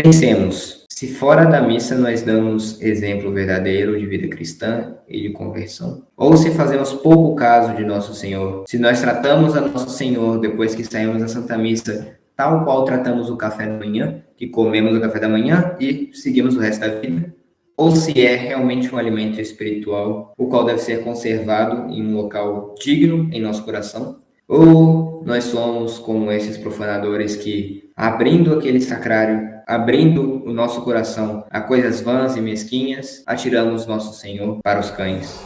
Pensemos, se fora da missa nós damos exemplo verdadeiro de vida cristã e de conversão, ou se fazemos pouco caso de Nosso Senhor, se nós tratamos a Nosso Senhor depois que saímos da Santa Missa, tal qual tratamos o café da manhã, que comemos o café da manhã e seguimos o resto da vida, ou se é realmente um alimento espiritual, o qual deve ser conservado em um local digno em nosso coração, ou nós somos como esses profanadores que, abrindo aquele sacrário, abrindo o nosso coração a coisas vãs e mesquinhas, atiramos nosso Senhor para os cães.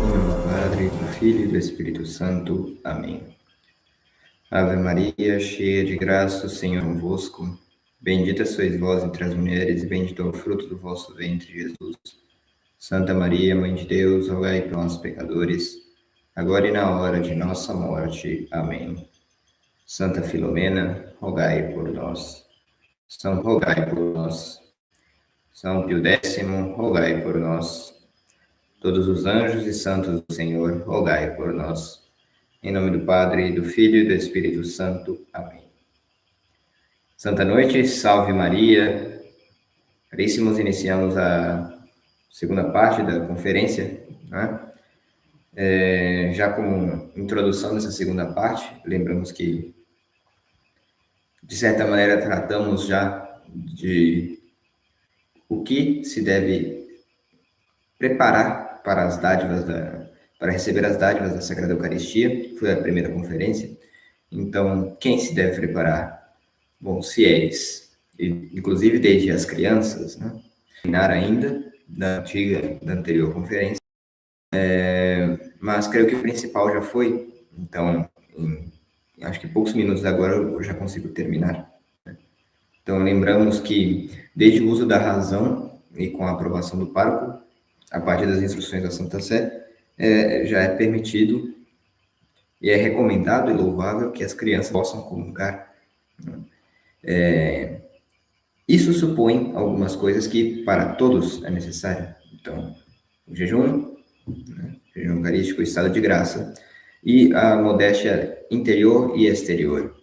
Em nome do Padre, do Filho e do Espírito Santo. Amém. Ave Maria, cheia de graça, o Senhor é convosco. Bendita sois vós entre as mulheres, e bendito é o fruto do vosso ventre, Jesus. Santa Maria, Mãe de Deus, rogai por nós, pecadores, agora e na hora de nossa morte. Amém. Santa Filomena, rogai por nós. Rogai por nós. São Pio X, rogai por nós. Todos os anjos e santos do Senhor, rogai por nós. Em nome do Padre, do Filho e do Espírito Santo. Amém. Santa noite, salve Maria. Caríssimos, iniciamos a segunda parte da conferência, né? Já como introdução dessa segunda parte, lembramos que, de certa maneira, tratamos já de o que se deve preparar para as dádivas para receber as dádivas da Sagrada Eucaristia, foi a primeira conferência. Então, quem se deve preparar? Bom, os fiéis, inclusive desde as crianças, né? Terminar ainda da anterior conferência, mas creio que o principal já foi, então, acho que poucos minutos agora eu já consigo terminar. Então, lembramos que, desde o uso da razão e com a aprovação do pároco, a partir das instruções da Santa Sé, já é permitido e é recomendado e louvável que as crianças possam comungar. Isso supõe algumas coisas que para todos é necessário. Então, o jejum, né? Jejum eucarístico, o estado de graça, e a modéstia interior e exterior,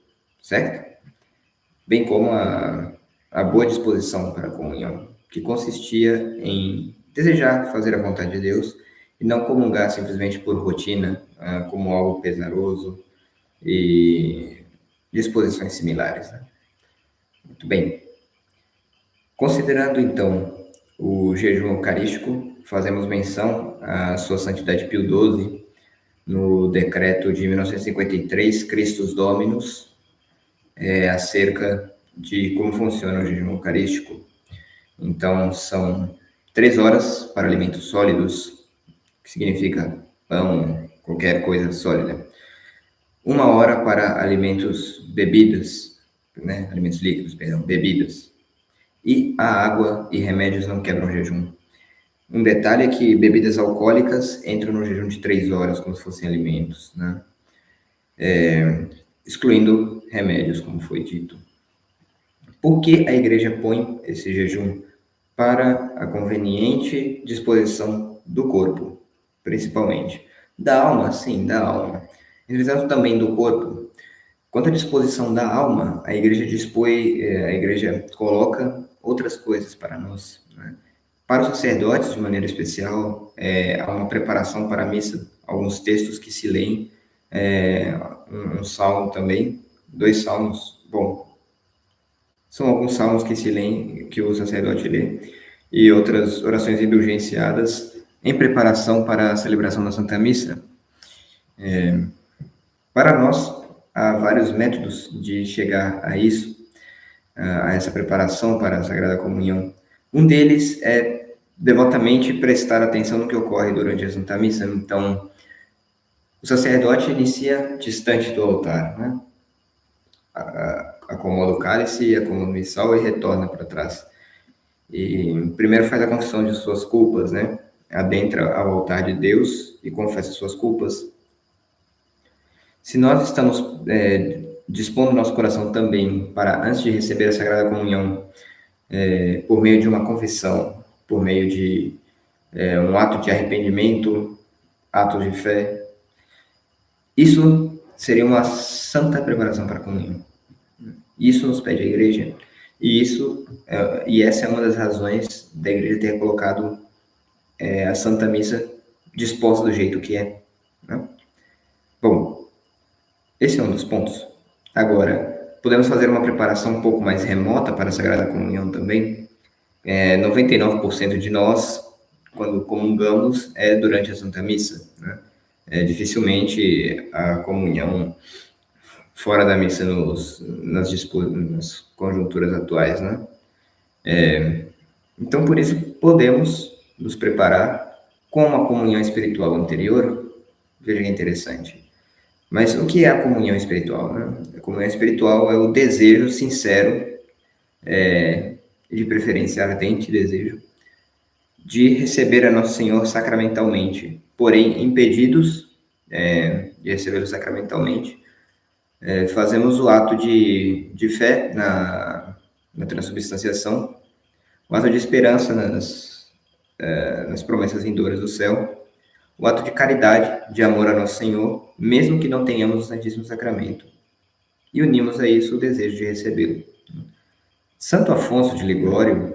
certo? Bem como a boa disposição para a comunhão, que consistia em desejar fazer a vontade de Deus e não comungar simplesmente por rotina, como algo pesaroso e disposições similares, né? Muito bem. Considerando, então, o jejum eucarístico, fazemos menção à Sua Santidade Pio XII, no decreto de 1953, Christus Dominus, acerca de como funciona o jejum eucarístico. Então, são 3 horas para alimentos sólidos, que significa pão, qualquer coisa sólida. 1 hora para alimentos bebidas, né? Alimentos líquidos, perdão, bebidas. E a água e remédios não quebram o jejum. Um detalhe é que bebidas alcoólicas entram no jejum de 3 horas, como se fossem alimentos, né? Excluindo remédios, como foi dito. Por que a Igreja põe esse jejum? Para a conveniente disposição do corpo, principalmente. Da alma, sim, da alma. Entretanto, também do corpo. Quanto à disposição da alma, a Igreja a Igreja coloca outras coisas para nós, né? Para os sacerdotes, de maneira especial, há uma preparação para a missa, alguns textos que se leem, um salmo também, 2 salmos, bom, são alguns salmos que se leem, que o sacerdote lê, e outras orações indulgenciadas em preparação para a celebração da Santa Missa. Para nós, há vários métodos de chegar a isso, a essa preparação para a Sagrada Comunhão. Um deles é devotamente prestar atenção no que ocorre durante a Santa Missa. Então, o sacerdote inicia distante do altar, né? Acomoda o cálice, acomoda o missal e retorna para trás. E primeiro faz a confissão de suas culpas, né? Adentra ao altar de Deus e confessa suas culpas. Se nós estamos dispondo nosso coração também para, antes de receber a Sagrada Comunhão, por meio de uma confissão, por meio de um ato de arrependimento, atos de fé. Isso seria uma santa preparação para a comunhão. Isso nos pede a igreja, e essa é uma das razões da igreja ter colocado a Santa Missa disposta do jeito que é, né? Bom, esse é um dos pontos. Agora, podemos fazer uma preparação um pouco mais remota para a Sagrada Comunhão também. 99% de nós, quando comungamos, é durante a Santa Missa, né? Dificilmente a comunhão fora da missa nas conjunturas atuais, né? Então, por isso, podemos nos preparar com uma comunhão espiritual anterior. Veja que interessante. Mas o que é a comunhão espiritual, né? A comunhão espiritual é o desejo sincero, de preferência ardente desejo, de receber a Nosso Senhor sacramentalmente, porém impedidos de recebê-lo sacramentalmente, fazemos o ato de fé na transubstanciação, o ato de esperança nas promessas vindouras do céu, o ato de caridade, de amor a Nosso Senhor, mesmo que não tenhamos o Santíssimo Sacramento, e unimos a isso o desejo de recebê-lo. Santo Afonso de Ligório,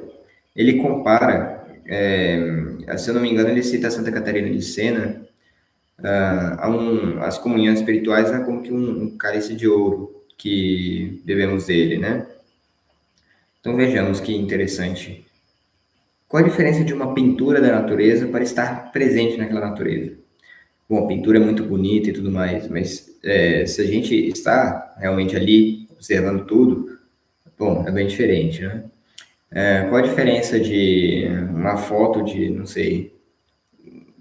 ele compara, se eu não me engano, ele cita Santa Catarina de Sena, as comunhões espirituais é como que um cálice de ouro que bebemos dele, né? Então vejamos que interessante. Qual a diferença de uma pintura da natureza para estar presente naquela natureza? Bom, a pintura é muito bonita e tudo mais, mas se a gente está realmente ali, observando tudo, bom, é bem diferente, né? Qual a diferença de uma foto de, não sei,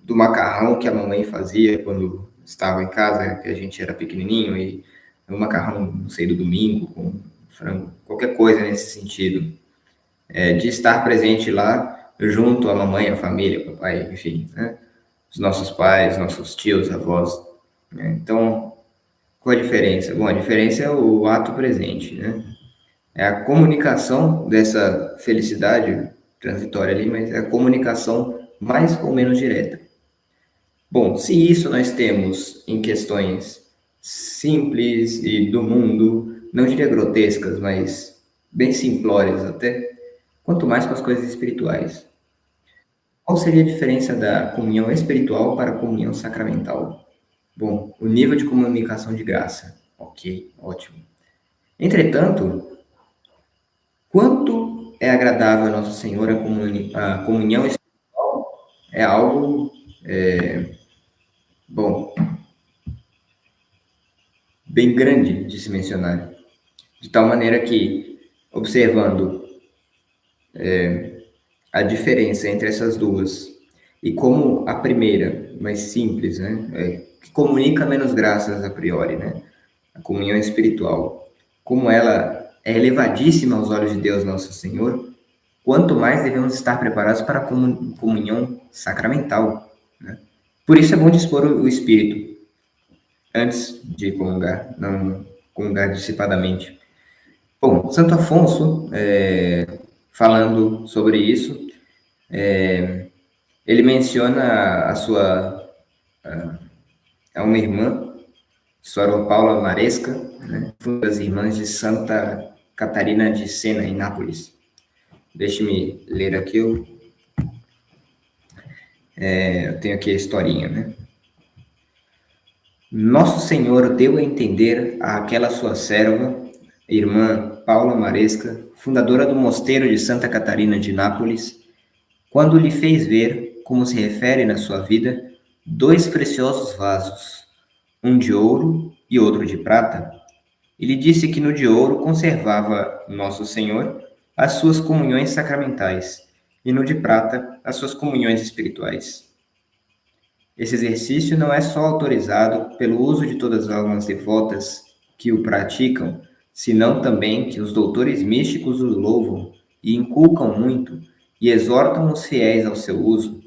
do macarrão que a mamãe fazia quando estava em casa, que a gente era pequenininho, e o macarrão, não sei, do domingo, com frango, qualquer coisa nesse sentido, de estar presente lá, junto à mamãe, à família, ao papai, enfim, né? Os nossos pais, nossos tios, avós, né? Então, qual a diferença? Bom, a diferença é o ato presente, né? É a comunicação dessa felicidade transitória ali, mas é a comunicação mais ou menos direta. Bom, se isso nós temos em questões simples e do mundo, não diria grotescas, mas bem simplórias até, quanto mais com as coisas espirituais. Qual seria a diferença da comunhão espiritual para a comunhão sacramental? Bom, o nível de comunicação de graça. Ok, ótimo. Entretanto, quanto é agradável a Nosso Senhor a comunhão espiritual é algo, bom, bem grande de se mencionar. De tal maneira que, observando a diferença entre essas duas, e como a primeira, mais simples, né, que comunica menos graças a priori, né, a comunhão espiritual, como ela é elevadíssima aos olhos de Deus Nosso Senhor, quanto mais devemos estar preparados para a comunhão sacramental, né? Por isso é bom dispor o espírito antes de comungar, não comungar dissipadamente. Bom, Santo Afonso, falando sobre isso, ele menciona uma irmã, Sor Paula Maresca, né, uma das irmãs de Santa Catarina de Sena, em Nápoles. Deixe-me ler aqui, eu tenho aqui a historinha, né? Nosso Senhor deu a entender àquela sua serva, irmã Paula Maresca, fundadora do mosteiro de Santa Catarina de Nápoles, quando lhe fez ver, como se refere na sua vida, 2 preciosos vasos, um de ouro e outro de prata. E lhe disse que no de ouro conservava Nosso Senhor as suas comunhões sacramentais, e no de prata as suas comunhões espirituais. Esse exercício não é só autorizado pelo uso de todas as almas devotas que o praticam, senão também que os doutores místicos o louvam e inculcam muito e exortam os fiéis ao seu uso.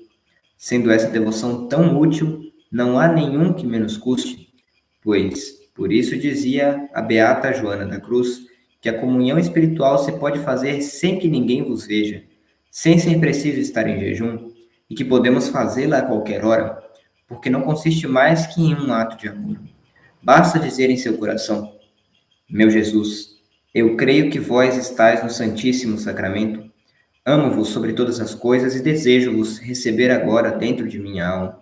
Sendo essa devoção tão útil, não há nenhum que menos custe, pois, por isso dizia a beata Joana da Cruz, que a comunhão espiritual se pode fazer sem que ninguém vos veja, sem ser preciso estar em jejum, e que podemos fazê-la a qualquer hora, porque não consiste mais que em um ato de amor. Basta dizer em seu coração: meu Jesus, eu creio que vós estáis no Santíssimo Sacramento. Amo-vos sobre todas as coisas e desejo-vos receber agora dentro de minha alma.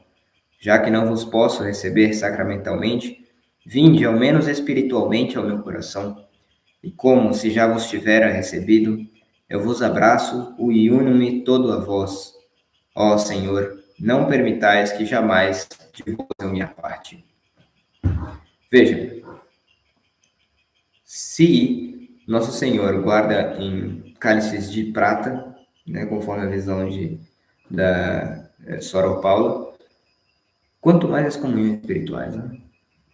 Já que não vos posso receber sacramentalmente, vinde ao menos espiritualmente ao meu coração. E como, se já vos tivera recebido, eu vos abraço e uno-me todo a vós. Ó Senhor, não permitais que jamais de vós eu me aparte. Veja, se Nosso Senhor guarda em cálices de prata, né, conforme a visão da Sora Paula, quanto mais as comunhões espirituais, né?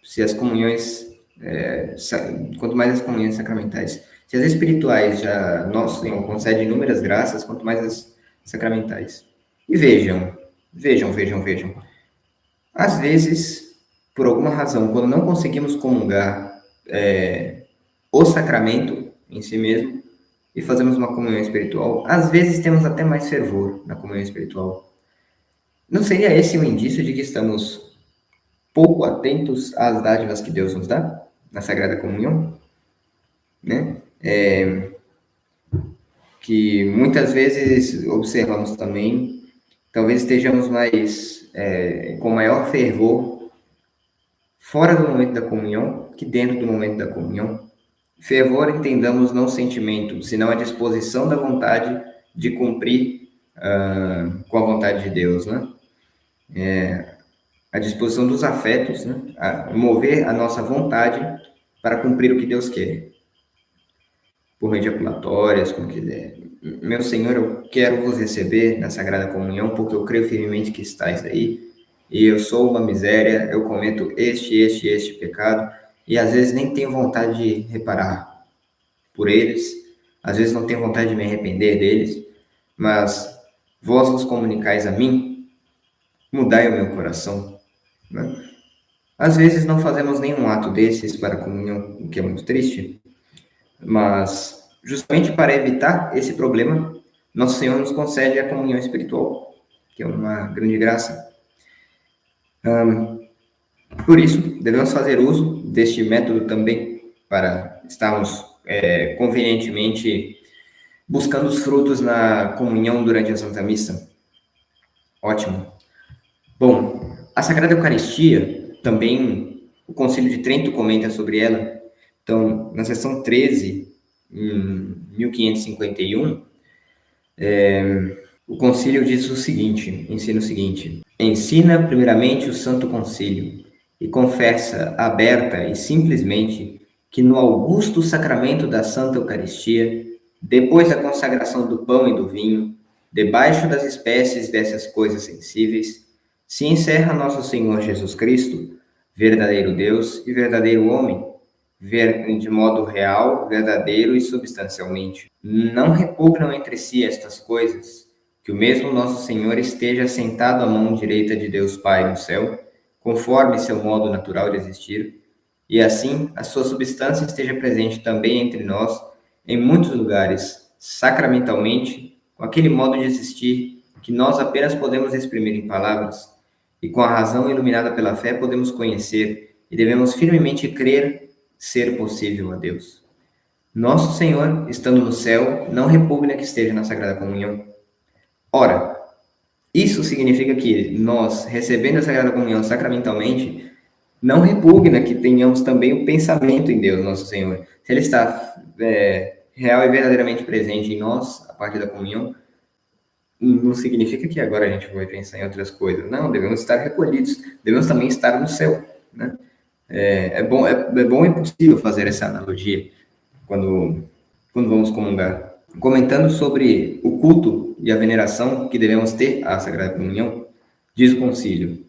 Se as comunhões, quanto mais as comunhões sacramentais. Se as espirituais já Nosso Senhor concede inúmeras graças, quanto mais as sacramentais. E vejam. Às vezes, por alguma razão, quando não conseguimos comungar o sacramento em si mesmo e fazemos uma comunhão espiritual, às vezes temos até mais fervor na comunhão espiritual. Não seria esse um indício de que estamos pouco atentos às dádivas que Deus nos dá na Sagrada Comunhão? Né? Que muitas vezes observamos também, talvez estejamos com maior fervor fora do momento da comunhão que dentro do momento da comunhão. Fervor, entendamos, não sentimento, senão a disposição da vontade de cumprir com a vontade de Deus, né? A disposição dos afetos, né? A mover a nossa vontade para cumprir o que Deus quer. Por meio de ejaculatórias, como quiser. Meu Senhor, eu quero vos receber na Sagrada Comunhão, porque eu creio firmemente que estáis aí, e eu sou uma miséria, eu cometo este pecado, e às vezes nem tenho vontade de reparar por eles, às vezes não tenho vontade de me arrepender deles, mas vós vos comunicais a mim, mudai o meu coração. Né? Às vezes não fazemos nenhum ato desses para a comunhão, o que é muito triste, mas justamente para evitar esse problema, Nosso Senhor nos concede a comunhão espiritual, que é uma grande graça. Por isso, devemos fazer uso deste método também para estarmos convenientemente buscando os frutos na comunhão durante a Santa Missa. Ótimo. Bom, a Sagrada Eucaristia, também o Concílio de Trento comenta sobre ela. Então, na seção 13, em 1551, o concílio diz ensina o seguinte: ensina primeiramente o Santo Concílio e confessa aberta e simplesmente que no augusto sacramento da Santa Eucaristia, depois da consagração do pão e do vinho, debaixo das espécies dessas coisas sensíveis, se encerra nosso Senhor Jesus Cristo, verdadeiro Deus e verdadeiro homem, de modo real, verdadeiro e substancialmente. Não repugnam entre si estas coisas, que o mesmo nosso Senhor esteja sentado à mão direita de Deus Pai no céu, conforme seu modo natural de existir, e assim a sua substância esteja presente também entre nós, em muitos lugares, sacramentalmente, com aquele modo de existir que nós apenas podemos exprimir em palavras, e com a razão iluminada pela fé podemos conhecer, e devemos firmemente crer ser possível a Deus. Nosso Senhor, estando no céu, não repugna que esteja na Sagrada Comunhão. Ora, isso significa que nós, recebendo a Sagrada Comunhão sacramentalmente, não repugna que tenhamos também o pensamento em Deus, nosso Senhor. Se Ele está real e verdadeiramente presente em nós, a partir da comunhão, não significa que agora a gente vai pensar em outras coisas. Não, devemos estar recolhidos, devemos também estar no céu, né? É bom e possível fazer essa analogia quando vamos comungar. Comentando sobre o culto e a veneração que devemos ter à Sagrada Comunhão, diz o concílio: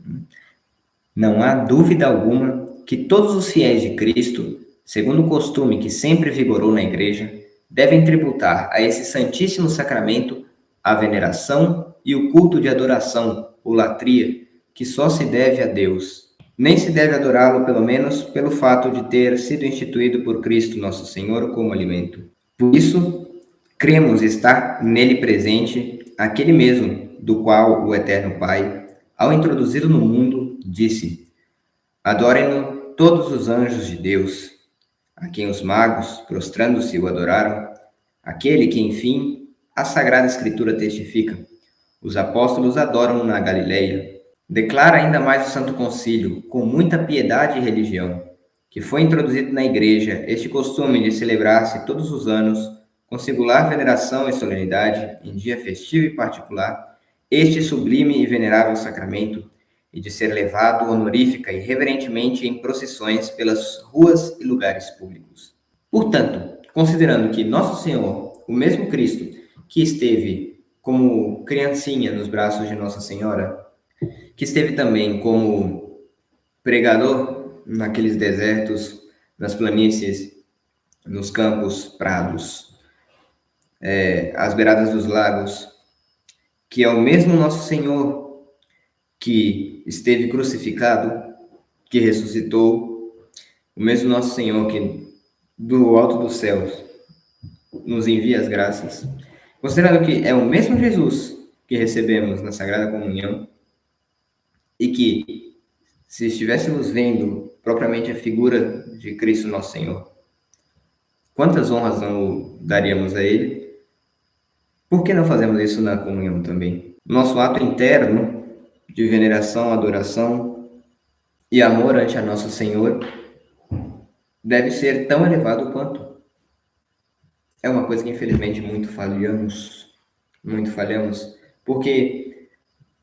não há dúvida alguma que todos os fiéis de Cristo, segundo o costume que sempre vigorou na Igreja, devem tributar a esse Santíssimo Sacramento a veneração e o culto de adoração, ou latria, que só se deve a Deus. Nem se deve adorá-lo, pelo menos, pelo fato de ter sido instituído por Cristo nosso Senhor como alimento. Por isso, cremos estar nele presente aquele mesmo homem do qual o Eterno Pai, ao introduzi-lo no mundo, disse: Adorem-no todos os anjos de Deus, a quem os magos, prostrando-se, o adoraram, aquele que, enfim, a Sagrada Escritura testifica. Os apóstolos adoram na Galileia. Declara ainda mais o Santo Concílio, com muita piedade e religião, que foi introduzido na Igreja este costume de celebrar-se todos os anos, com singular veneração e solenidade, em dia festivo e particular, este sublime e venerável sacramento, e de ser levado honorífica e reverentemente em procissões pelas ruas e lugares públicos. Portanto, considerando que Nosso Senhor, o mesmo Cristo, que esteve como criancinha nos braços de Nossa Senhora, que esteve também como pregador naqueles desertos, nas planícies, nos campos, prados, às beiradas dos lagos, que é o mesmo Nosso Senhor que esteve crucificado, que ressuscitou, o mesmo Nosso Senhor que do alto dos céus nos envia as graças, considerando que é o mesmo Jesus que recebemos na Sagrada Comunhão e que, se estivéssemos vendo propriamente a figura de Cristo Nosso Senhor, quantas honras não daríamos a Ele? Por que não fazemos isso na comunhão também? Nosso ato interno de veneração, adoração e amor ante a Nosso Senhor deve ser tão elevado quanto. É uma coisa que, infelizmente, muito falhamos, porque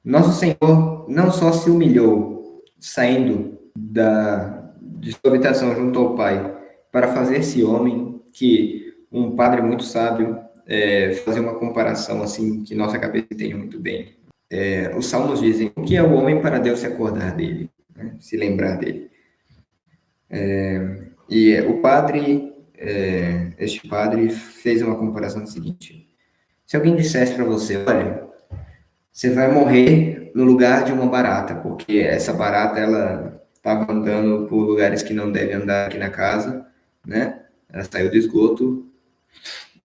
Nosso Senhor não só se humilhou saindo de sua habitação junto ao Pai para fazer-se homem, que um padre muito sábio fazer uma comparação assim que nossa cabeça entende muito bem. Os salmos dizem: o que é o homem para Deus se acordar dele, né? Se lembrar dele. O padre, este padre fez uma comparação seguinte: se alguém dissesse para você, olha, você vai morrer no lugar de uma barata, porque essa barata ela estava andando por lugares que não deve andar aqui na casa, né? Ela saiu do esgoto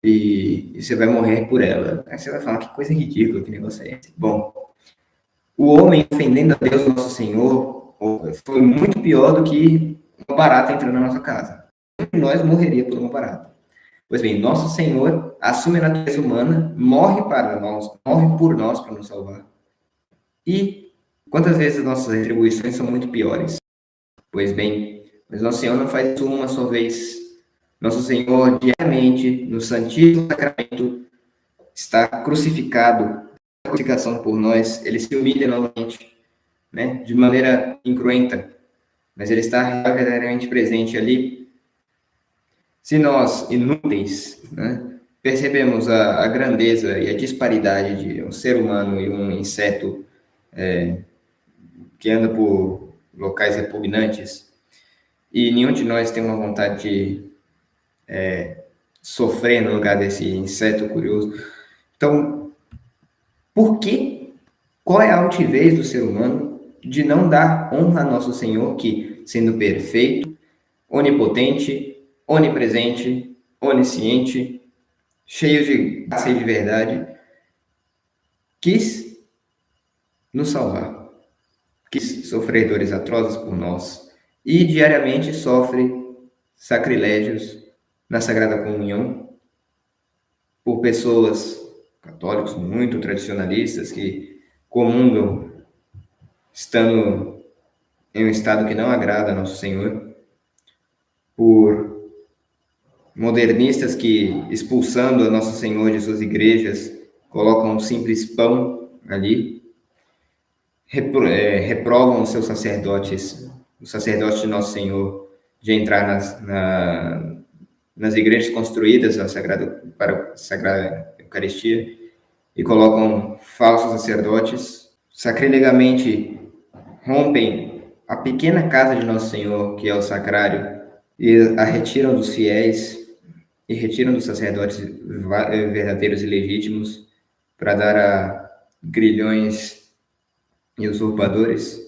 e você vai morrer por ela. Aí você vai falar: que coisa ridícula, que negócio é esse? Bom, o homem ofendendo a Deus, nosso Senhor, foi muito pior do que uma barata entrando na nossa casa. Nós morreria por uma barata. Pois bem, nosso Senhor assume a natureza humana, morre por nós para nos salvar. E quantas vezes nossas retribuições são muito piores? Pois bem, mas nosso Senhor não faz isso uma só vez. Nosso Senhor, diariamente, no Santíssimo Sacramento, está crucificado, a crucificação por nós, ele se humilha novamente, né, de maneira incruenta, mas ele está verdadeiramente presente ali. Se nós, inúteis, né, percebemos a grandeza e a disparidade de um ser humano e um inseto que anda por locais repugnantes, e nenhum de nós tem uma vontade de sofrer no lugar desse inseto curioso. Então, por que? Qual é a altivez do ser humano de não dar honra a nosso Senhor, que, sendo perfeito, onipotente, onipresente, onisciente, cheio de graça e de verdade, quis nos salvar, quis sofrer dores atrozes por nós e diariamente sofre sacrilégios na Sagrada Comunhão por pessoas católicos muito tradicionalistas que comungam estando em um estado que não agrada a Nosso Senhor, por modernistas que, expulsando a Nosso Senhor de suas igrejas, colocam um simples pão ali, reprovam os seus sacerdotes, os sacerdotes de Nosso Senhor, de entrar nas igrejas construídas para a Sagrada Eucaristia, e colocam falsos sacerdotes, sacrilegamente rompem a pequena casa de Nosso Senhor, que é o sacrário, e a retiram dos fiéis e retiram dos sacerdotes verdadeiros e legítimos para dar a grilhões e usurpadores.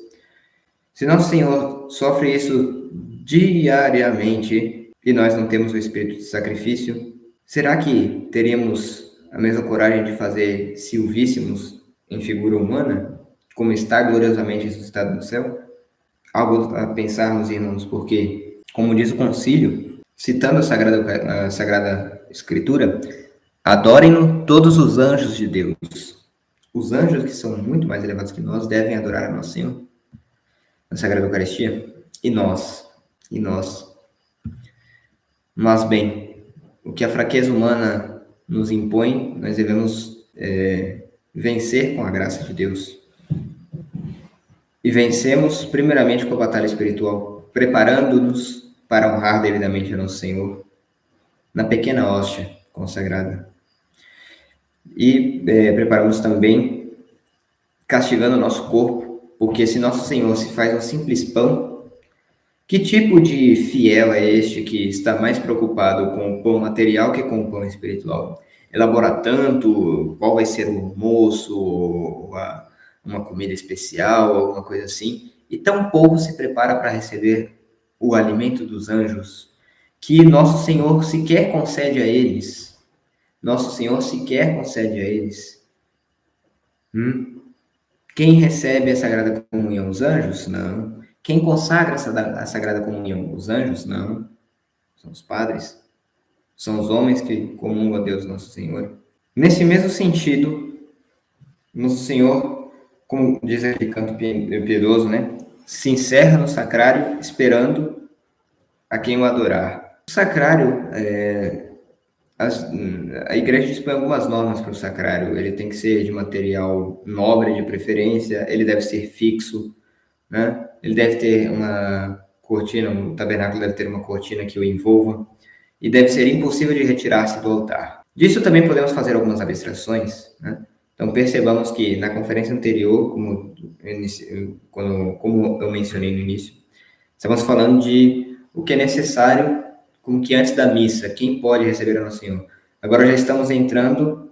Se Nosso Senhor sofre isso diariamente e nós não temos o espírito de sacrifício, será que teríamos a mesma coragem de fazer se o víssemos em figura humana, como está gloriosamente ressuscitado no céu? Algo a pensarmos, irmãos, porque, como diz o concílio, citando a Sagrada Escritura, adorem-no todos os anjos de Deus. Os anjos, que são muito mais elevados que nós, devem adorar a nosso Senhor na Sagrada Eucaristia. E nós? E nós? Mas, bem, o que a fraqueza humana nos impõe, nós devemos vencer com a graça de Deus. E vencemos, primeiramente, com a batalha espiritual, preparando-nos para honrar devidamente a nosso Senhor na pequena hóstia consagrada. E preparamos também castigando o nosso corpo, porque se nosso Senhor se faz um simples pão, que tipo de fiel é este que está mais preocupado com o pão material que com o pão espiritual? Elabora tanto qual vai ser o almoço, ou uma comida especial, alguma coisa assim, e tão pouco se prepara para receber o alimento dos anjos, que nosso Senhor sequer concede a eles. Nosso Senhor sequer concede a eles. Quem recebe a Sagrada Comunhão? Os anjos? Não. Quem consagra a Sagrada Comunhão? Os anjos? Não. São os padres. São os homens que comungam a Deus Nosso Senhor. Nesse mesmo sentido, Nosso Senhor, como diz aquele canto piedoso, né? Se encerra no sacrário esperando a quem o adorar. O sacrário, a igreja dispõe algumas normas para o sacrário. Ele tem que ser de material nobre, de preferência, ele deve ser fixo, né? Ele deve ter uma cortina, o tabernáculo deve ter uma cortina que o envolva, e deve ser impossível de retirar-se do altar. Disso também podemos fazer algumas abstrações, né? Então percebamos que na conferência anterior, como eu mencionei no início, estamos falando de o que é necessário, como que antes da missa, quem pode receber a Nosso Senhor. Agora já estamos entrando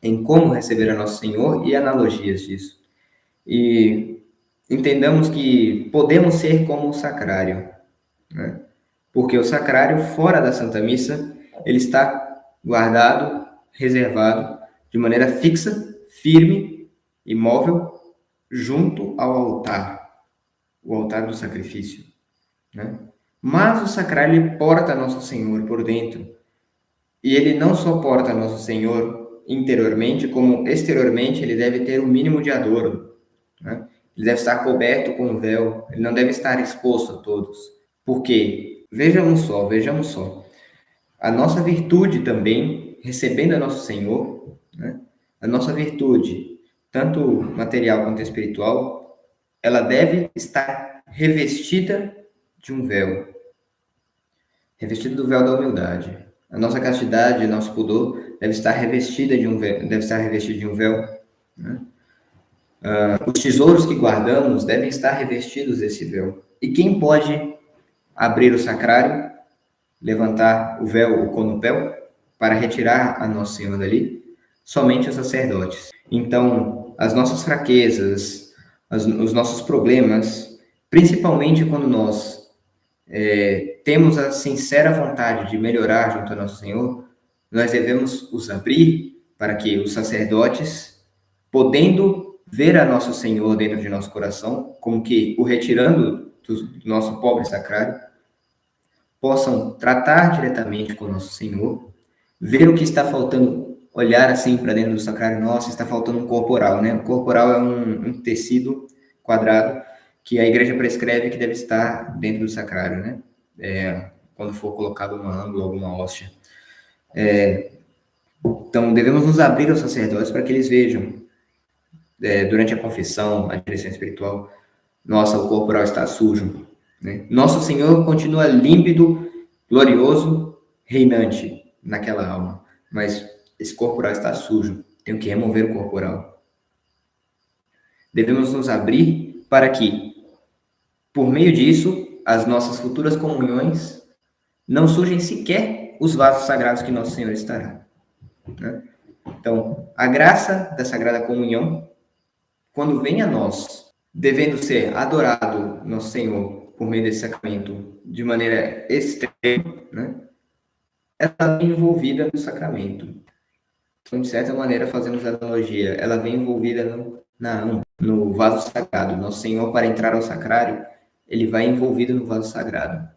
em como receber a Nosso Senhor e analogias disso. E entendamos que podemos ser como o sacrário, né? Porque o sacrário, fora da Santa Missa, ele está guardado, reservado, de maneira fixa, firme, imóvel, junto ao altar, o altar do sacrifício, né? Mas o sacrário, ele porta Nosso Senhor por dentro. E ele não só porta Nosso Senhor interiormente, como exteriormente ele deve ter o mínimo de adorno, né? Ele deve estar coberto com um véu, ele não deve estar exposto a todos. Por quê? Vejamos só. A nossa virtude também, recebendo a Nosso Senhor, né? A nossa virtude, tanto material quanto espiritual, ela deve estar revestida de um véu. Revestida do véu da humildade. A nossa castidade, nosso pudor, deve estar revestida de um véu, né? Os tesouros que guardamos devem estar revestidos desse véu. E quem pode abrir o sacrário, levantar o véu, o conupel, para retirar a Nossa Senhora dali? Somente os sacerdotes. Então, as nossas fraquezas, os nossos problemas, principalmente quando nós temos a sincera vontade de melhorar junto a Nosso Senhor, nós devemos os abrir para que os sacerdotes, podendo ver a Nosso Senhor dentro de nosso coração, como que o retirando do nosso pobre sacrário, possam tratar diretamente com Nosso Senhor, ver o que está faltando, olhar assim para dentro do sacrário, nossa, está faltando um corporal, né? O corporal é um tecido quadrado que a igreja prescreve que deve estar dentro do sacrário, né? Quando for colocado uma ângula, alguma hóstia. Então, devemos nos abrir aos sacerdotes para que eles vejam, durante a confissão, a direção espiritual, nossa, o corporal está sujo, né? Nosso Senhor continua límpido, glorioso, reinante naquela alma, mas esse corporal está sujo, tenho que remover o corporal. Devemos nos abrir para que, por meio disso, as nossas futuras comunhões não sujem sequer os vasos sagrados que Nosso Senhor estará, né? Então, a graça da Sagrada Comunhão, quando vem a nós, devendo ser adorado Nosso Senhor por meio desse sacramento de maneira extrema, né? Ela está envolvida no sacramento. Então, de certa maneira, fazemos analogia, ela vem envolvida no vaso sagrado. Nosso Senhor, para entrar ao sacrário, ele vai envolvido no vaso sagrado.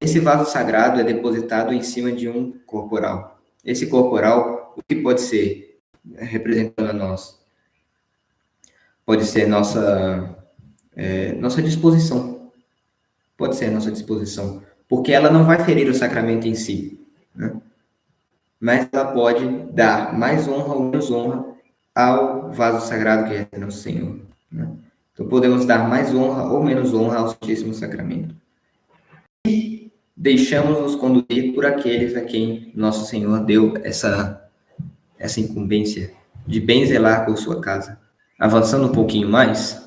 Esse vaso sagrado é depositado em cima de um corporal. Esse corporal, o que pode ser representando a nós? Pode ser nossa disposição. Pode ser nossa disposição. Porque ela não vai ferir o sacramento em si, né? Mas ela pode dar mais honra ou menos honra ao vaso sagrado que é nosso Senhor, né? Então, podemos dar mais honra ou menos honra ao Santíssimo Sacramento. E deixamos-nos conduzir por aqueles a quem nosso Senhor deu essa incumbência de bem zelar por sua casa. Avançando um pouquinho mais,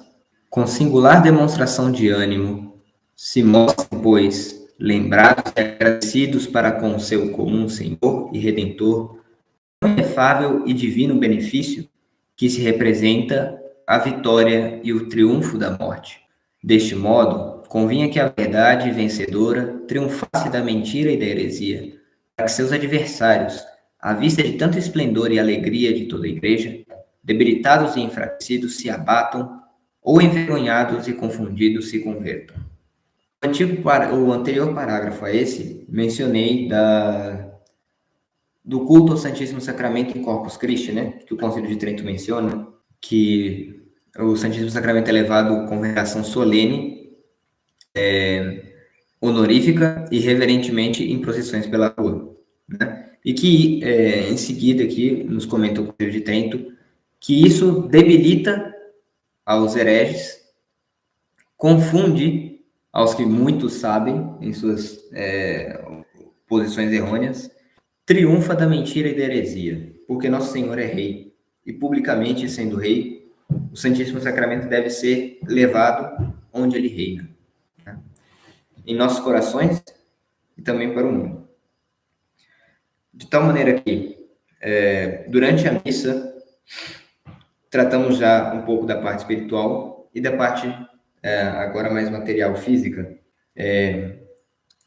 com singular demonstração de ânimo, se mostram, pois, lembrados e agradecidos para com o seu comum Senhor e Redentor, um inefável e divino benefício que se representa a vitória e o triunfo da morte. Deste modo, convinha que a verdade vencedora triunfasse da mentira e da heresia, para que seus adversários, à vista de tanto esplendor e alegria de toda a Igreja, debilitados e enfraquecidos se abatam, ou envergonhados e confundidos se convertam. O anterior parágrafo a esse, mencionei do culto ao Santíssimo Sacramento em Corpus Christi, né? Que o Concílio de Trento menciona, que o Santíssimo Sacramento é levado com veneração solene, honorífica e reverentemente em procissões pela rua, né? E que, em seguida, aqui, nos comenta o Concílio de Trento, que isso debilita aos hereges, confunde aos que muitos sabem em suas posições errôneas, triunfa da mentira e da heresia, porque nosso Senhor é rei, e publicamente sendo rei, o Santíssimo Sacramento deve ser levado onde ele reina, né? Em nossos corações e também para o mundo. De tal maneira que, durante a missa, tratamos já um pouco da parte espiritual e da parte agora mais material, física.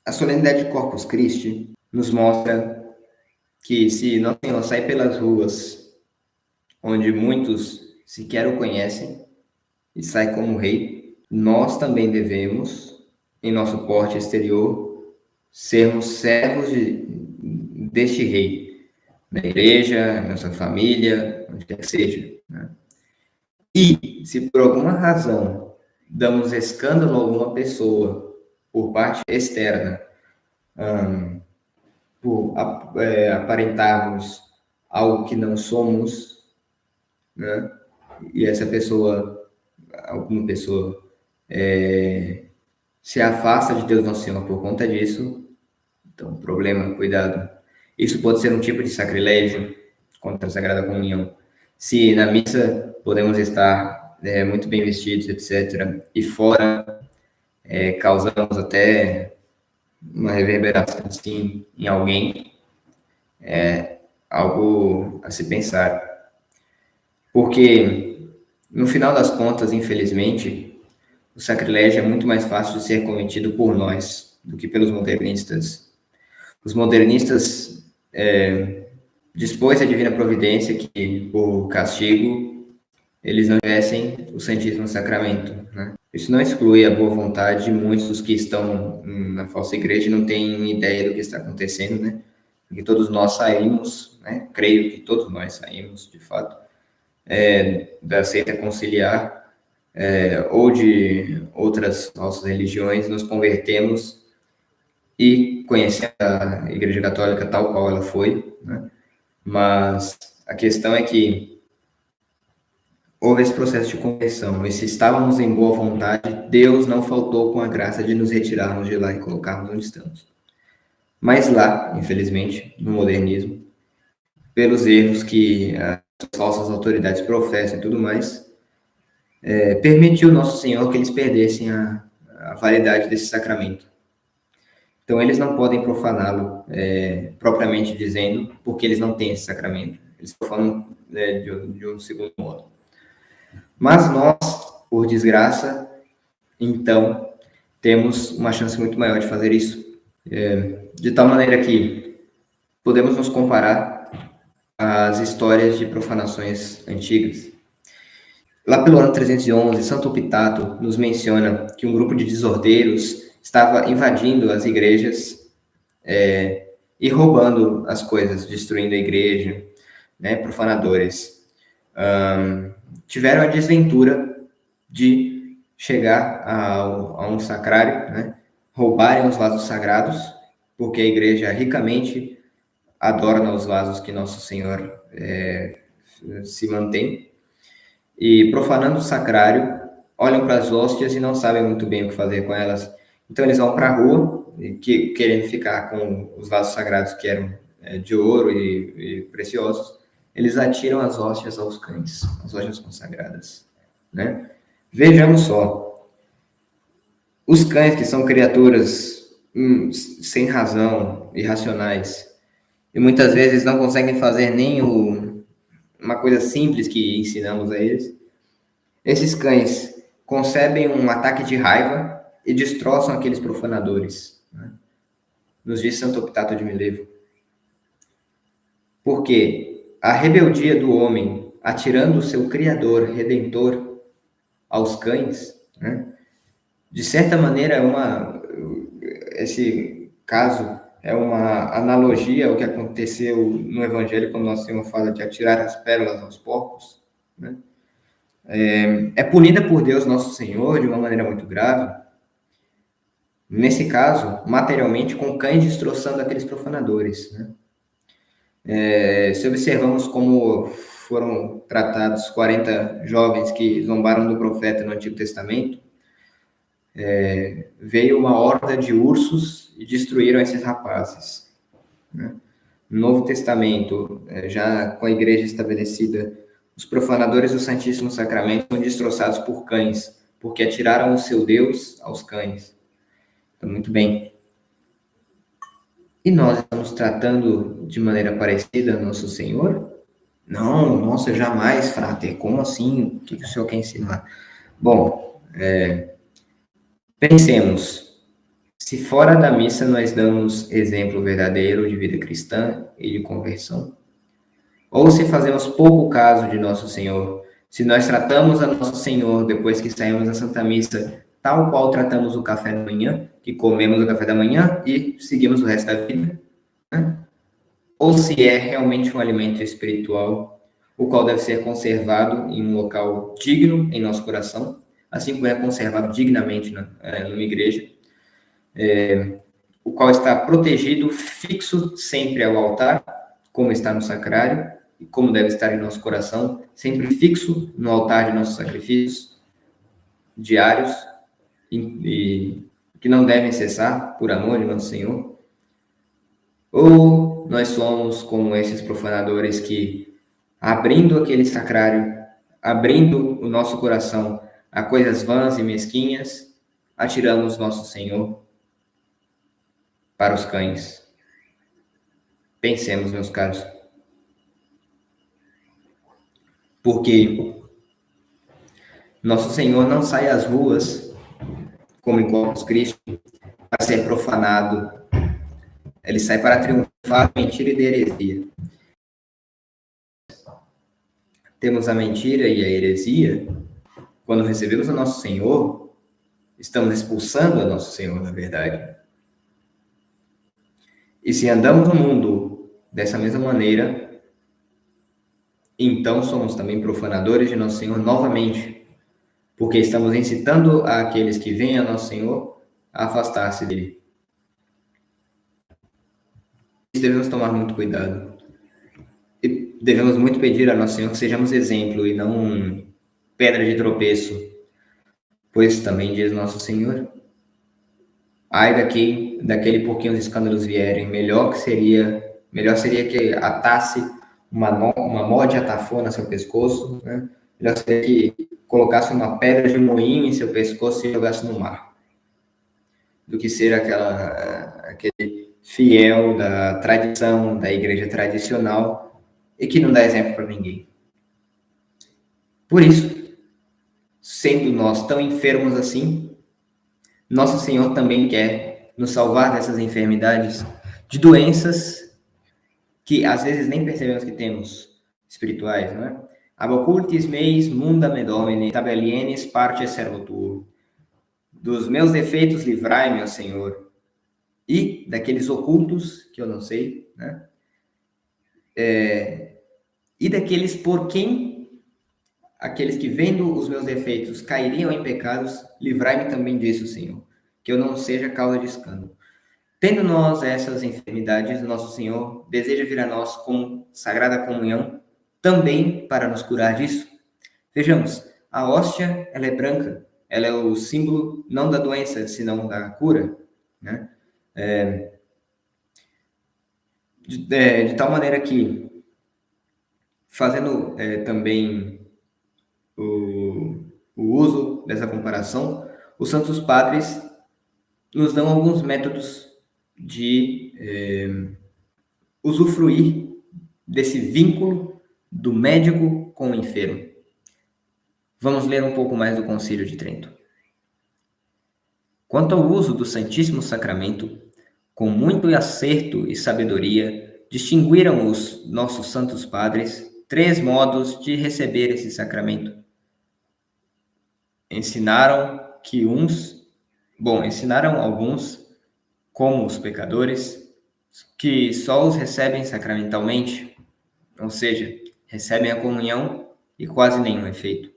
A solenidade de Corpus Christi nos mostra que se nosso Senhor sai pelas ruas, onde muitos sequer o conhecem, e sai como rei, nós também devemos, em nosso porte exterior, sermos servos deste rei, na igreja, na nossa família, onde quer que seja, né? E, se por alguma razão damos escândalo a alguma pessoa por parte externa, por aparentarmos algo que não somos, né? E essa pessoa, alguma pessoa, se afasta de Deus Nosso Senhor por conta disso, então, problema, cuidado. Isso pode ser um tipo de sacrilégio contra a Sagrada Comunhão. Se na missa podemos estar muito bem vestidos, etc., e fora causamos até uma reverberação assim, em alguém, é algo a se pensar. Porque, no final das contas, infelizmente, o sacrilégio é muito mais fácil de ser cometido por nós do que pelos modernistas. Os modernistas dispôs a divina providência que, por castigo, eles não tivessem o Santíssimo Sacramento, né? Isso não exclui a boa vontade de muitos dos que estão na falsa igreja e não têm ideia do que está acontecendo, né? Porque todos nós saímos, né? Creio que todos nós saímos, de fato, da seita conciliar, ou de outras falsas religiões, nos convertemos e conhecemos a Igreja Católica tal qual ela foi, né? Mas a questão é que houve esse processo de conversão, e se estávamos em boa vontade, Deus não faltou com a graça de nos retirarmos de lá e colocarmos onde estamos. Mas lá, infelizmente, no modernismo, pelos erros que as falsas autoridades professam e tudo mais, permitiu Nosso Senhor que eles perdessem a validade desse sacramento. Então, eles não podem profaná-lo, propriamente dizendo, porque eles não têm esse sacramento. Eles profanam de um segundo modo. Mas nós, por desgraça, então, temos uma chance muito maior de fazer isso. De tal maneira que podemos nos comparar as histórias de profanações antigas. Lá pelo ano 311, Santo Opitato nos menciona que um grupo de desordeiros estava invadindo as igrejas e roubando as coisas, destruindo a igreja, né, profanadores. Tiveram a desventura de chegar a um sacrário, né, roubarem os vasos sagrados, porque a igreja ricamente adorna os vasos que Nosso Senhor se mantém, e profanando o sacrário, olham para as hóstias e não sabem muito bem o que fazer com elas. Então eles vão para a rua, querendo ficar com os vasos sagrados que eram de ouro e preciosos. Eles atiram as hóstias aos cães, as hóstias consagradas, né? Vejamos só, os cães, que são criaturas sem razão, irracionais, e muitas vezes não conseguem fazer nem uma coisa simples que ensinamos a eles. Esses cães concebem um ataque de raiva e destroçam aqueles profanadores, né? Nos diz Santo Opitato de Milevo. Porque a rebeldia do homem, atirando o seu Criador, Redentor, aos cães, né? De certa maneira, esse caso é uma analogia ao que aconteceu no Evangelho, quando Nosso Senhor fala de atirar as pérolas aos porcos, né? É punida por Deus Nosso Senhor de uma maneira muito grave, nesse caso, materialmente, com cães destroçando aqueles profanadores, né? Se observamos como foram tratados 40 jovens que zombaram do profeta no Antigo Testamento, veio uma horda de ursos e destruíram esses rapazes, né? No Novo Testamento, já com a igreja estabelecida, os profanadores do Santíssimo Sacramento são destroçados por cães, porque atiraram o seu Deus aos cães. Então, muito bem. E nós estamos tratando de maneira parecida Nosso Senhor? Não, nossa, jamais, frater. Como assim? O que o senhor quer ensinar? Bom, pensemos. Se fora da missa nós damos exemplo verdadeiro de vida cristã e de conversão, ou se fazemos pouco caso de Nosso Senhor, se nós tratamos a Nosso Senhor depois que saímos da Santa Missa, tal qual tratamos o café da manhã, que comemos o café da manhã e seguimos o resto da vida, né? Ou se é realmente um alimento espiritual, o qual deve ser conservado em um local digno em nosso coração, assim como é conservado dignamente numa igreja, o qual está protegido, fixo sempre ao altar, como está no sacrário, e como deve estar em nosso coração, sempre fixo no altar de nossos sacrifícios diários, e que não devem cessar, por amor de Nosso Senhor. Ou nós somos como esses profanadores que, abrindo aquele sacrário, abrindo o nosso coração a coisas vãs e mesquinhas, atiramos Nosso Senhor para os cães. Pensemos, meus caros. Porque Nosso Senhor não sai às ruas, como em Corpus Christi, para ser profanado. Ele sai para triunfar da mentira e da heresia. Temos a mentira e a heresia. Quando recebemos o Nosso Senhor, estamos expulsando a Nosso Senhor, na verdade. E se andamos no mundo dessa mesma maneira, então somos também profanadores de Nosso Senhor novamente, porque estamos incitando aqueles que vêm a Nosso Senhor a afastar-se dele. Devemos tomar muito cuidado. E devemos muito pedir a Nosso Senhor que sejamos exemplo e não pedra de tropeço, pois também diz Nosso Senhor: ai daquele por quem os escândalos vierem, melhor seria que atasse uma mó de atafona a seu pescoço, né? Melhor seria que colocasse uma pedra de moinho em seu pescoço e jogasse no mar, do que ser aquele fiel da tradição, da igreja tradicional, e que não dá exemplo para ninguém. Por isso, sendo nós tão enfermos assim, Nosso Senhor também quer nos salvar dessas enfermidades, de doenças que às vezes nem percebemos que temos espirituais, não é? Ab occultis meis munda me domine, tabelienis parte servo tuo. Dos meus defeitos livrai-me, ó Senhor, e daqueles ocultos que eu não sei, né? E daqueles por quem aqueles que vendo os meus defeitos cairiam em pecados, livrai-me também disso, Senhor, que eu não seja causa de escândalo. Tendo nós essas enfermidades, nosso Senhor deseja vir a nós com sagrada comunhão, também para nos curar disso. Vejamos, a hóstia, ela é branca, ela é o símbolo não da doença, senão da cura, né? De tal maneira que, fazendo também o uso dessa comparação, os Santos Padres nos dão alguns métodos de usufruir desse vínculo do médico com o enfermo. Vamos ler um pouco mais do Concílio de Trento. Quanto ao uso do Santíssimo Sacramento, com muito acerto e sabedoria, distinguiram os nossos santos padres 3 modos de receber esse sacramento. Ensinaram alguns, como os pecadores, que só os recebem sacramentalmente, ou seja, recebem a comunhão e quase nenhum efeito.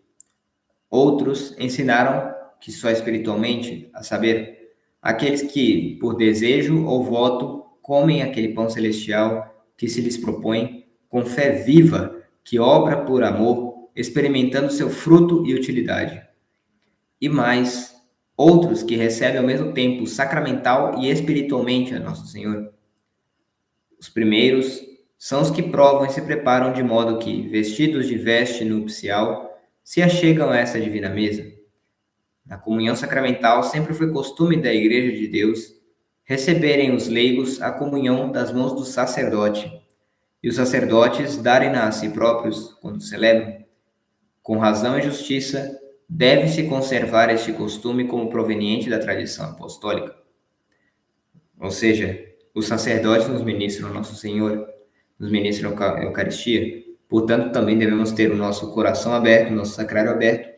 Outros ensinaram que só espiritualmente, a saber, aqueles que, por desejo ou voto, comem aquele pão celestial que se lhes propõe, com fé viva, que obra por amor, experimentando seu fruto e utilidade. E mais, outros que recebem ao mesmo tempo sacramental e espiritualmente a Nosso Senhor. Os primeiros são os que provam e se preparam de modo que, vestidos de veste nupcial, se achegam a essa divina mesa. Na comunhão sacramental sempre foi costume da Igreja de Deus receberem os leigos a comunhão das mãos do sacerdote, e os sacerdotes darem-na a si próprios quando celebram. Com razão e justiça, deve-se conservar este costume como proveniente da tradição apostólica. Ou seja, os sacerdotes nos ministram Nosso Senhor, nos ministram a Eucaristia, portanto também devemos ter o nosso coração aberto, o nosso sacrário aberto,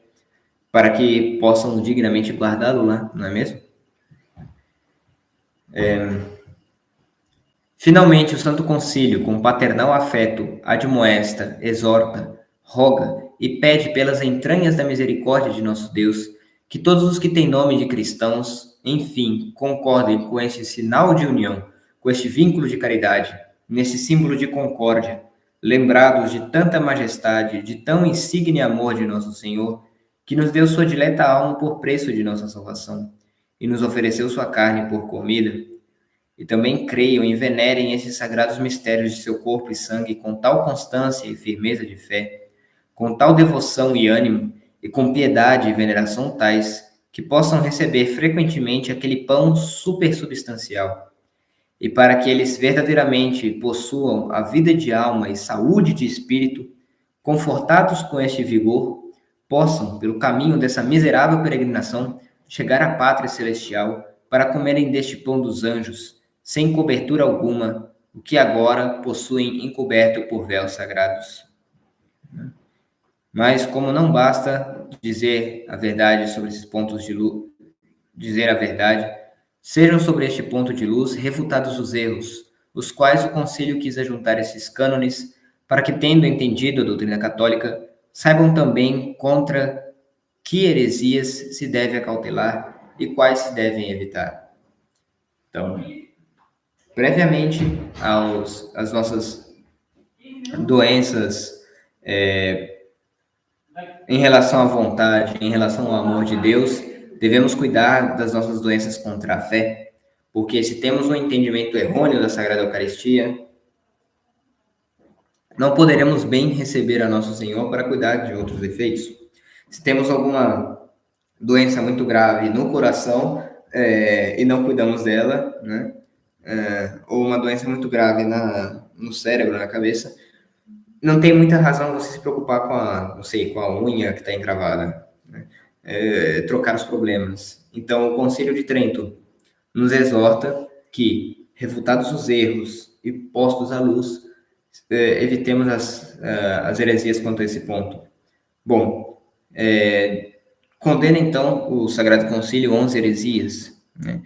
para que possam dignamente guardá-lo lá, não é mesmo? Finalmente, o Santo Concílio, com paternal afeto, admoesta, exorta, roga e pede pelas entranhas da misericórdia de nosso Deus que todos os que têm nome de cristãos, enfim, concordem com este sinal de união, com este vínculo de caridade, nesse símbolo de concórdia, lembrados de tanta majestade, de tão insigne amor de nosso Senhor, que nos deu sua dileta alma por preço de nossa salvação, e nos ofereceu sua carne por comida, e também creiam e venerem esses sagrados mistérios de seu corpo e sangue com tal constância e firmeza de fé, com tal devoção e ânimo, e com piedade e veneração tais, que possam receber frequentemente aquele pão supersubstancial, e para que eles verdadeiramente possuam a vida de alma e saúde de espírito, confortados com este vigor, possam, pelo caminho dessa miserável peregrinação, chegar à pátria celestial para comerem deste pão dos anjos, sem cobertura alguma, o que agora possuem encoberto por véus sagrados. Mas como não basta dizer a verdade sobre esses pontos de luz, dizer a verdade, sejam sobre este ponto de luz refutados os erros, os quais o Concílio quis ajuntar esses cânones, para que, tendo entendido a doutrina católica, saibam também contra que heresias se deve acautelar e quais se devem evitar. Então, previamente às nossas doenças, em relação à vontade, em relação ao amor de Deus, devemos cuidar das nossas doenças contra a fé, porque se temos um entendimento errôneo da Sagrada Eucaristia, não poderemos bem receber a Nosso Senhor para cuidar de outros efeitos. Se temos alguma doença muito grave no coração e não cuidamos dela, né? Ou uma doença muito grave no cérebro, na cabeça, não tem muita razão você se preocupar com a unha que está encravada, né? Trocar os problemas. Então, o Concílio de Trento nos exorta que, refutados os erros e postos à luz, evitemos as heresias quanto a esse ponto. Bom, condena então o Sagrado Concílio 11 heresias, né?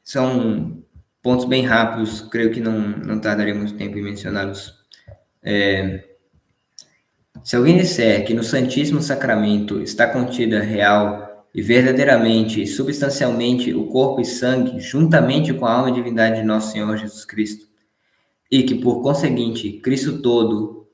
São pontos bem rápidos, creio que não tardaria muito tempo em mencioná-los. Se alguém disser que no Santíssimo Sacramento está contida real e verdadeiramente e substancialmente o corpo e sangue, juntamente com a alma e divindade de nosso Senhor Jesus Cristo, e que, por conseguinte, Cristo todo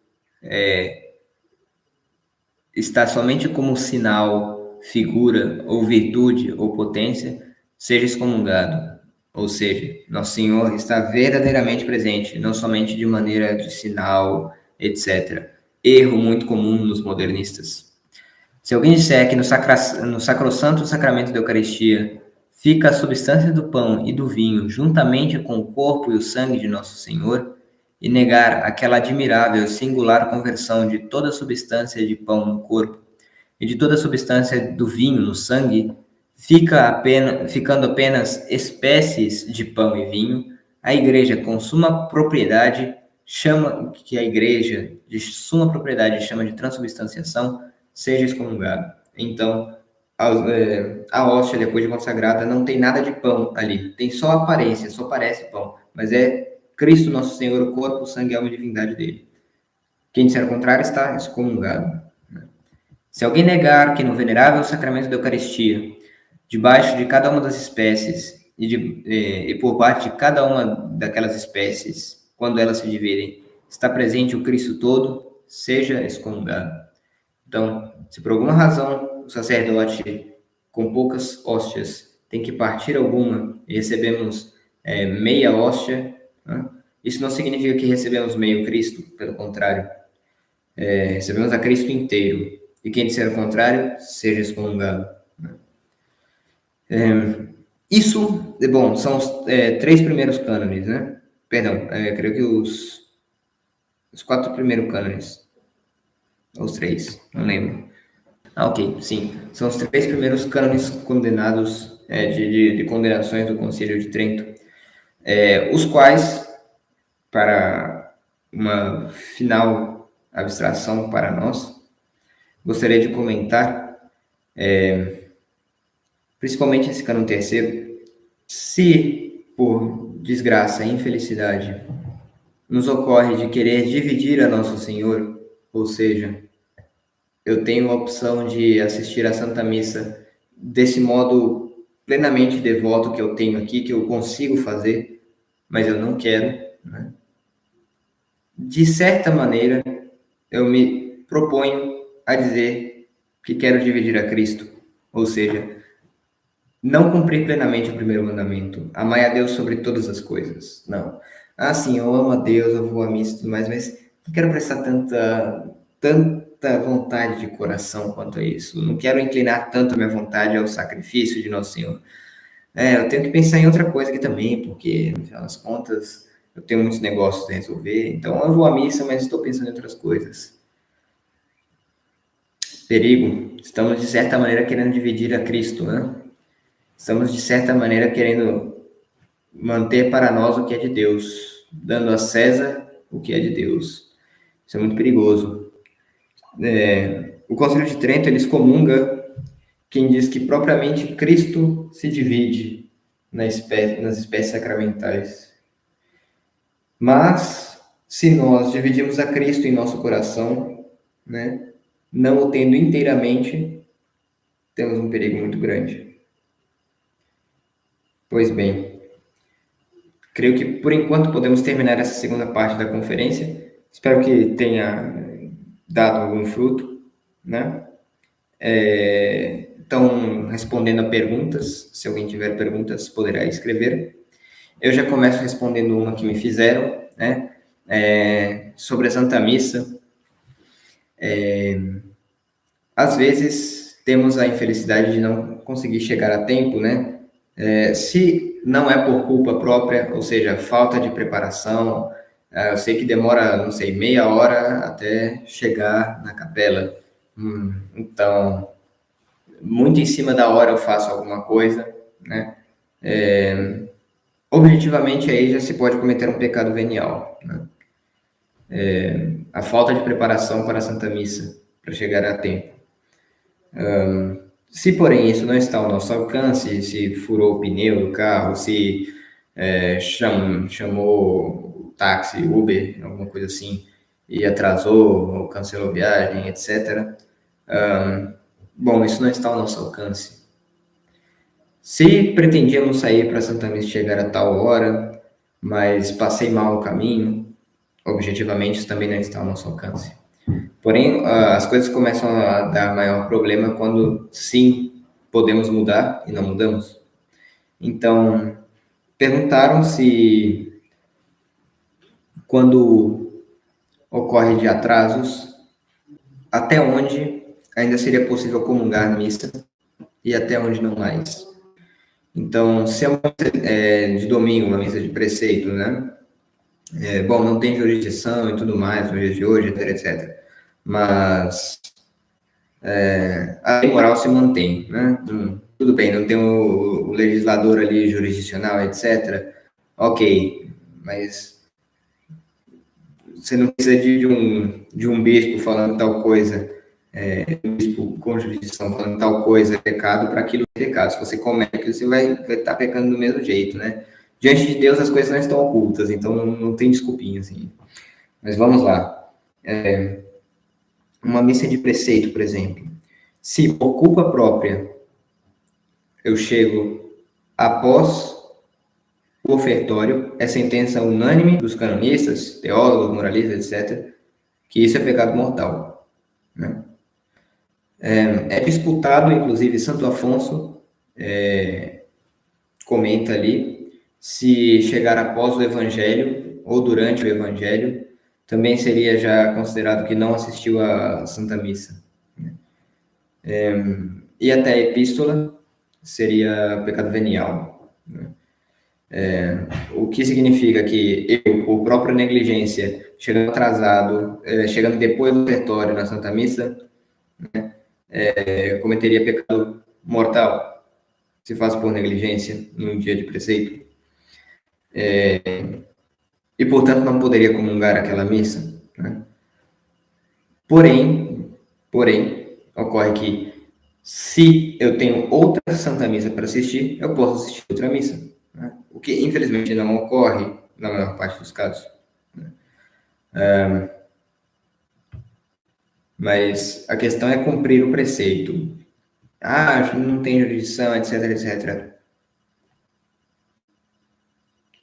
está somente como sinal, figura, ou virtude, ou potência, seja excomungado. Ou seja, Nosso Senhor está verdadeiramente presente, não somente de maneira de sinal, etc. Erro muito comum nos modernistas. Se alguém disser que no sacrossanto sacramento da Eucaristia fica a substância do pão e do vinho juntamente com o corpo e o sangue de Nosso Senhor, e negar aquela admirável e singular conversão de toda a substância de pão no corpo e de toda a substância do vinho no sangue, ficando apenas espécies de pão e vinho, a Igreja com suma propriedade chama de transubstanciação, seja excomungado. Então, a hóstia, depois de consagrada, não tem nada de pão ali. Tem só aparência, só parece pão. Mas é Cristo Nosso Senhor, o corpo, o sangue, a alma e a divindade dele. Quem disser o contrário está excomungado. Se alguém negar que no venerável sacramento da Eucaristia, debaixo de cada uma das espécies e por parte de cada uma daquelas espécies, quando elas se dividem, está presente o Cristo todo, seja excomungado. Então, se por alguma razão o sacerdote com poucas hóstias tem que partir alguma e recebemos meia hóstia, né? Isso não significa que recebemos meio Cristo, pelo contrário, recebemos a Cristo inteiro. E quem disser o contrário, seja excomungado. Isso, bom, são os 3 primeiros cânones, né? Perdão, creio que os 4 primeiros cânones. Os 3, não lembro. Ok, sim. São os 3 primeiros cânones condenados, de condenações do Concílio de Trento, os quais, para uma final abstração para nós, gostaria de comentar, principalmente esse cânon terceiro, se por desgraça e infelicidade nos ocorre de querer dividir a Nosso Senhor, ou seja, eu tenho a opção de assistir à Santa Missa desse modo plenamente devoto que eu tenho aqui, que eu consigo fazer, mas eu não quero, né? De certa maneira, eu me proponho a dizer que quero dividir a Cristo, ou seja, não cumprir plenamente o primeiro mandamento, amai a Deus sobre todas as coisas, não. Ah, sim, eu amo a Deus, eu vou à missa e tudo mais, mas não quero prestar tanta vontade de coração quanto a isso. Não quero inclinar tanto a minha vontade ao sacrifício de Nosso Senhor. Eu tenho que pensar em outra coisa aqui também, porque, no final das contas, eu tenho muitos negócios a resolver. Então, eu vou à missa, mas estou pensando em outras coisas. Perigo. Estamos, de certa maneira, querendo dividir a Cristo, né? Estamos, de certa maneira, querendo manter para nós o que é de Deus, dando a César o que é de Deus. Isso é muito perigoso. O Concílio de Trento, ele excomunga quem diz que propriamente Cristo se divide nas espécies sacramentais. Mas, se nós dividimos a Cristo em nosso coração, né, não o tendo inteiramente, temos um perigo muito grande. Pois bem, creio que por enquanto podemos terminar essa segunda parte da conferência. Espero que tenha dado algum fruto, né? Então, respondendo a perguntas, se alguém tiver perguntas, poderá escrever. Eu já começo respondendo uma que me fizeram, né? Sobre a Santa Missa. Às vezes, temos a infelicidade de não conseguir chegar a tempo, né? Se não é por culpa própria, ou seja, falta de preparação, eu sei que demora, não sei, meia hora até chegar na capela. Então, muito em cima da hora eu faço alguma coisa, né? objetivamente aí já se pode cometer um pecado venial, né? A falta de preparação para a Santa Missa, para chegar a tempo. Se, porém, isso não está ao nosso alcance, se furou o pneu do carro, se chamou o táxi, Uber, alguma coisa assim, e atrasou ou cancelou viagem, etc. Bom, isso não está ao nosso alcance. Se pretendíamos sair para Santa Missa chegar a tal hora, mas passei mal no caminho, objetivamente isso também não está ao nosso alcance. Porém, as coisas começam a dar maior problema quando, sim, podemos mudar e não mudamos. Então, perguntaram se, quando ocorre de atrasos, até onde ainda seria possível comungar na missa e até onde não mais. Então, se é uma missa de domingo, uma missa de preceito, né? Bom, não tem jurisdição e tudo mais nos dias de hoje, etc, etc. Mas a lei moral se mantém, né? Tudo bem, não tem o legislador ali jurisdicional, etc. Ok, mas você não precisa de um bispo falando tal coisa, um bispo com jurisdição falando tal coisa é pecado para aquilo é pecado. Se você comete aquilo, você vai estar pecando do mesmo jeito, né? Diante de Deus as coisas não estão ocultas, então não tem desculpinha, assim. Mas vamos lá. Uma missa de preceito, por exemplo. Se por culpa própria eu chego após o ofertório, é sentença unânime dos canonistas, teólogos, moralistas, etc., que isso é pecado mortal, né? É disputado, inclusive, Santo Afonso comenta ali, se chegar após o Evangelho ou durante o Evangelho, também seria já considerado que não assistiu à Santa Missa. E até a Epístola seria pecado venial, né? O que significa que eu, por própria negligência, chegando atrasado, chegando depois do ofertório na Santa Missa, cometeria pecado mortal, se faz por negligência num dia de preceito. E, portanto, não poderia comungar aquela missa, né? Porém, ocorre que se eu tenho outra Santa Missa para assistir, eu posso assistir outra missa, né? O que, infelizmente, não ocorre na maior parte dos casos. Mas a questão é cumprir o preceito. Não tem jurisdição, etc, etc.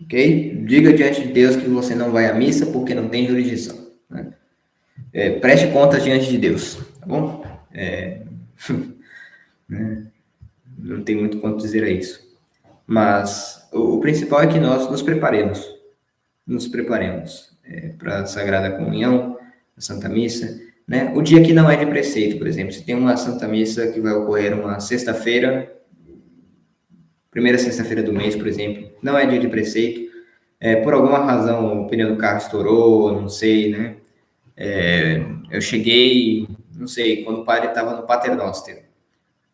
Ok? Diga diante de Deus que você não vai à missa porque não tem jurisdição, né? Preste contas diante de Deus, tá bom? Né? Não tem muito quanto dizer a isso. Mas o principal é que nós nos preparemos para a Sagrada Comunhão, a Santa Missa, né? O dia que não é de preceito, por exemplo, se tem uma Santa Missa que vai ocorrer uma sexta-feira, primeira sexta-feira do mês, por exemplo, não é dia de preceito, por alguma razão o pneu do carro estourou, não sei, né? Eu cheguei, não sei, quando o padre estava no Pater Noster.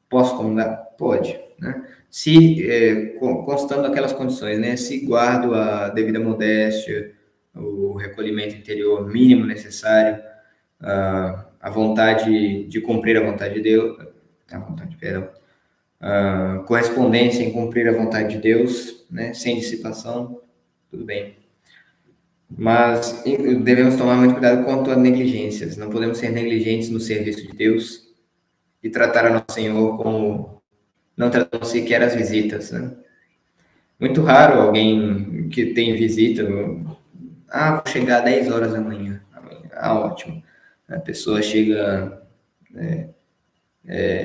Posso comungar? Pode, né? Se, constando aquelas condições, né? Se guardo a devida modéstia, o recolhimento interior mínimo necessário, a vontade de cumprir a vontade de Deus, correspondência em cumprir a vontade de Deus, né? Sem dissipação, tudo bem. Mas devemos tomar muito cuidado quanto a negligências. Não podemos ser negligentes no serviço de Deus e tratar a Nosso Senhor como não tratamos sequer as visitas, né? Muito raro alguém que tem visita, vou chegar às 10 horas da manhã. Ótimo. A pessoa chega,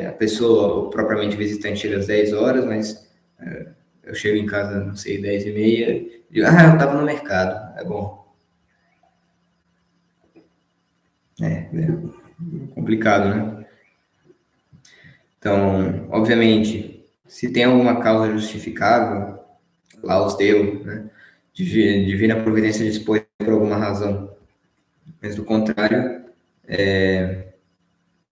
a pessoa, propriamente visitante, chega às 10 horas, mas eu chego em casa, não sei, 10h30, e digo, eu estava no mercado, é bom. É complicado, né? Então, obviamente, se tem alguma causa justificável, lá os deu, né? Divina providência dispôs por alguma razão. Mas, do contrário,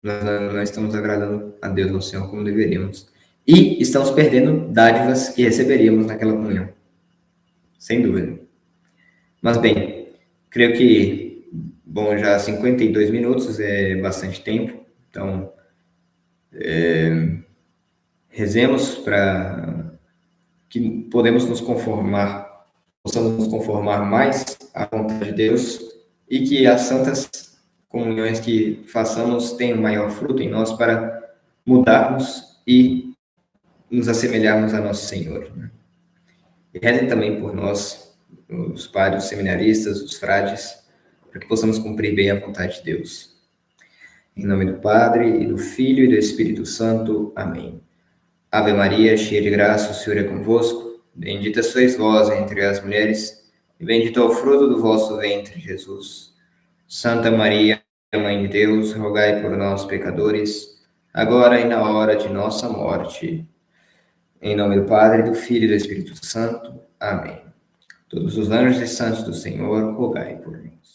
nós não estamos agradando a Deus, ao Senhor, como deveríamos. E estamos perdendo dádivas que receberíamos naquela comunhão. sem dúvida. Mas bem, creio que, bom, já 52 minutos é bastante tempo, então rezemos para que possamos nos conformar mais à vontade de Deus e que as santas comunhões que façamos tenham maior fruto em nós para mudarmos e nos assemelharmos a nosso Senhor. E rezem também por nós, os padres, os seminaristas, os frades, para que possamos cumprir bem a vontade de Deus. Em nome do Padre, e do Filho, e do Espírito Santo. Amém. Ave Maria, cheia de graça, o Senhor é convosco. Bendita sois vós entre as mulheres, e bendito é o fruto do vosso ventre, Jesus. Santa Maria, Mãe de Deus, rogai por nós, pecadores, agora e na hora de nossa morte. Em nome do Padre, do Filho e do Espírito Santo. Amém. Todos os anjos e santos do Senhor, rogai por nós.